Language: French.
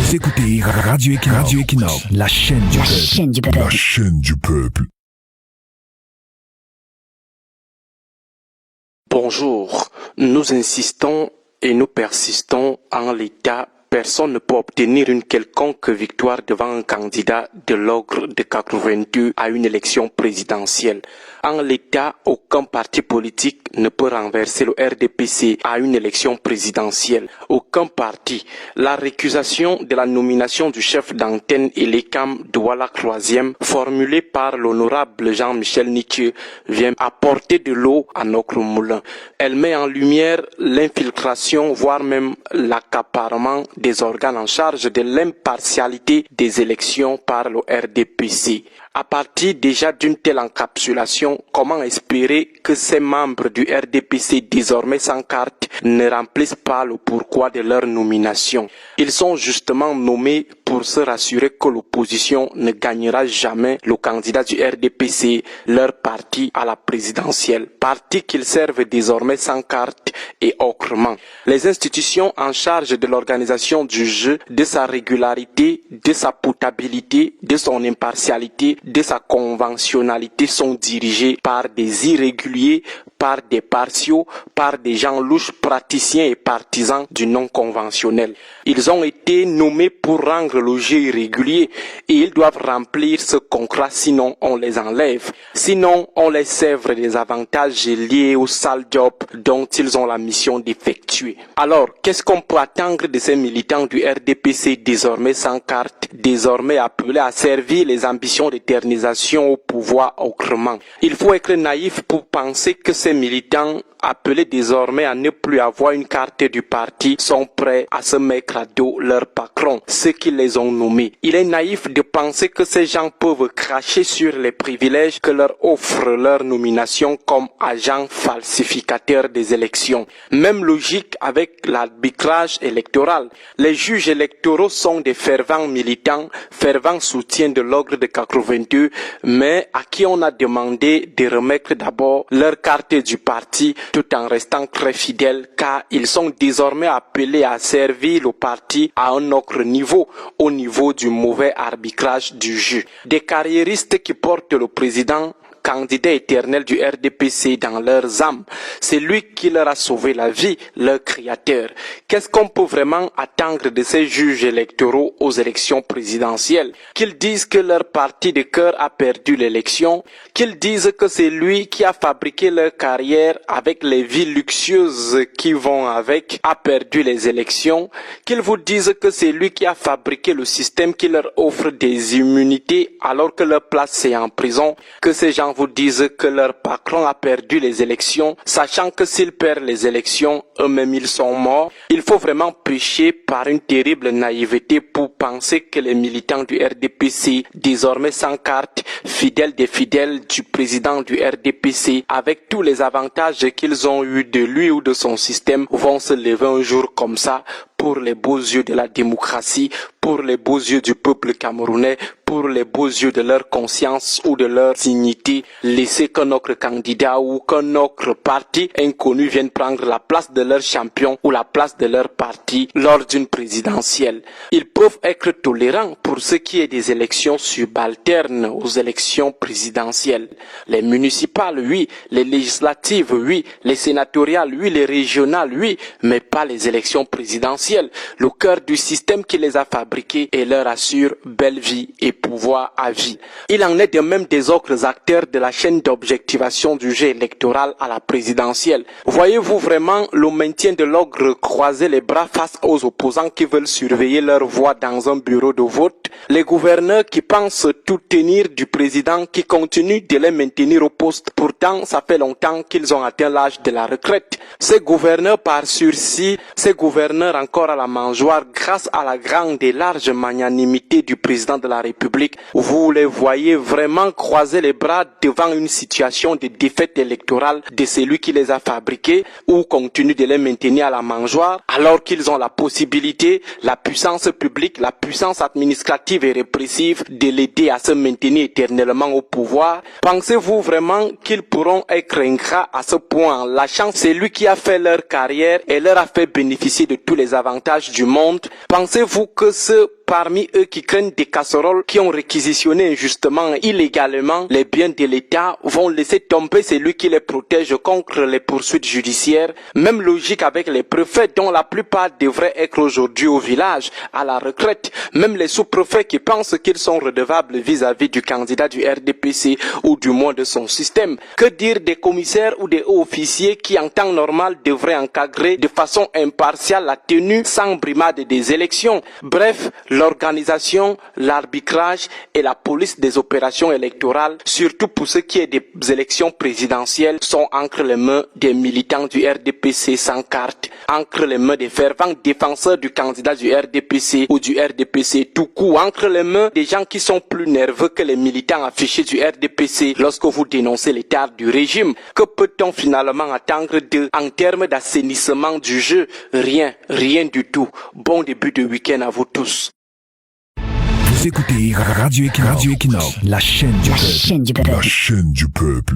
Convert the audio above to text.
Vous écoutez Radio Equinox, la chaîne du peuple. La chaîne du peuple. Bonjour, nous insistons et nous persistons en l'état. Personne ne peut obtenir une quelconque victoire devant un candidat de l'ogre de 82 à une élection présidentielle. En l'état, aucun parti politique ne peut renverser le RDPC à une élection présidentielle. Aucun parti. La récusation de la nomination du chef d'antenne et l'ECAM Douala Troisième, formulée par l'honorable Jean-Michel Nietzsche, vient apporter de l'eau à notre moulin. Elle met en lumière l'infiltration, voire même l'accaparement des organes en charge de l'impartialité des élections par le RDPC. À partir déjà d'une telle encapsulation, comment espérer que ces membres du RDPC désormais sans carte ne remplissent pas le pourquoi de leur nomination? Ils sont justement nommés pour se rassurer que l'opposition ne gagnera jamais le candidat du RDPC, leur parti à la présidentielle, parti qu'ils servent désormais sans carte et autrement. Les institutions en charge de l'organisation du jeu, de sa régularité, de sa potabilité, de son impartialité, de sa conventionnalité sont dirigées par des irréguliers, par des partiaux, par des gens louches, praticiens et partisans du non conventionnel. Ils ont été nommés pour rendre le jeu irrégulier et ils doivent remplir ce contrat, sinon on les enlève. Sinon on les sèvre des avantages liés au sale job dont ils ont la mission d'effectuer. Alors, qu'est-ce qu'on peut attendre de ces militants du RDPC désormais sans carte, désormais appelés à servir les ambitions d'éternisation au pouvoir autrement? Il faut être naïf pour penser que ces militants appelés désormais à ne plus avoir une carte du parti sont prêts à se mettre à dos leur patron, ceux qui les ont nommés. Il est naïf de penser que ces gens peuvent cracher sur les privilèges que leur offre leur nomination comme agents falsificateurs des élections. Même logique avec l'arbitrage électoral. Les juges électoraux sont des fervents militants, fervents soutiens de l'ogre de 82, mais à qui on a demandé de remettre d'abord leur carte du parti tout en restant très fidèles, car ils sont désormais appelés à servir le parti à un autre niveau, au niveau du mauvais arbitrage du jeu. Des carriéristes qui portent le président candidat éternel du RDPC dans leurs âmes. C'est lui qui leur a sauvé la vie, leur créateur. Qu'est-ce qu'on peut vraiment attendre de ces juges électoraux aux élections présidentielles? Qu'ils disent que leur parti de cœur a perdu l'élection, qu'ils disent que c'est lui qui a fabriqué leur carrière avec les vies luxueuses qui vont avec, a perdu les élections, qu'ils vous disent que c'est lui qui a fabriqué le système qui leur offre des immunités alors que leur place c'est en prison, que ces gens vous disent que leur patron a perdu les élections, sachant que s'ils perdent les élections, eux-mêmes ils sont morts. Il faut vraiment pécher par une terrible naïveté pour penser que les militants du RDPC, désormais sans carte, fidèles des fidèles du président du RDPC, avec tous les avantages qu'ils ont eus de lui ou de son système, vont se lever un jour comme ça pour les beaux yeux de la démocratie, pour les beaux yeux du peuple camerounais, pour les beaux yeux de leur conscience ou de leur dignité, laisser qu'un autre candidat ou qu'un autre parti inconnu vienne prendre la place de leur champion ou la place de leur parti lors d'une présidentielle. Ils peuvent être tolérants pour ce qui est des élections subalternes aux élections présidentielles. Les municipales, oui, les législatives, oui, les sénatoriales, oui, les régionales, oui, mais pas les élections présidentielles. Le cœur du système qui les a fabriqués et leur assure belle vie et pouvoir à vie. Il en est de même des autres acteurs de la chaîne d'objectivation du jeu électoral à la présidentielle. Voyez-vous vraiment le maintien de l'ogre croiser les bras face aux opposants qui veulent surveiller leur voix dans un bureau de vote? Les gouverneurs qui pensent tout tenir du président qui continue de les maintenir au poste. Pourtant, ça fait longtemps qu'ils ont atteint l'âge de la retraite. Ces gouverneurs par sursis, ces gouverneurs encore à la mangeoire grâce à la grande et large magnanimité du président de la République, vous les voyez vraiment croiser les bras devant une situation de défaite électorale de celui qui les a fabriqués ou continue de les maintenir à la mangeoire alors qu'ils ont la possibilité, la puissance publique, la puissance administrative et répressive de l'aider à se maintenir éternellement au pouvoir. Pensez-vous vraiment qu'ils pourront être ingrats à ce point en lâchant celui qui a fait leur carrière et leur a fait bénéficier de tous les avantages du monde? Pensez-vous que ce parmi eux qui craignent des casseroles, qui ont réquisitionné injustement, illégalement les biens de l'État, vont laisser tomber celui qui les protège contre les poursuites judiciaires. Même logique avec les préfets dont la plupart devraient être aujourd'hui au village, à la retraite. Même les sous-préfets qui pensent qu'ils sont redevables vis-à-vis du candidat du RDPC ou du moins de son système. Que dire des commissaires ou des hauts officiers qui en temps normal devraient encadrer de façon impartiale la tenue sans brimade des élections. Bref, l'organisation, l'arbitrage et la police des opérations électorales, surtout pour ce qui est des élections présidentielles, sont entre les mains des militants du RDPC sans carte, entre les mains des fervents défenseurs du candidat du RDPC ou du RDPC tout court, entre les mains des gens qui sont plus nerveux que les militants affichés du RDPC lorsque vous dénoncez l'état du régime. Que peut-on finalement attendre d'eux en termes d'assainissement du jeu? Rien du tout. Bon début de week-end à vous tous. Vous écoutez Radio Equinox, la chaîne du peuple. La chaîne du peuple.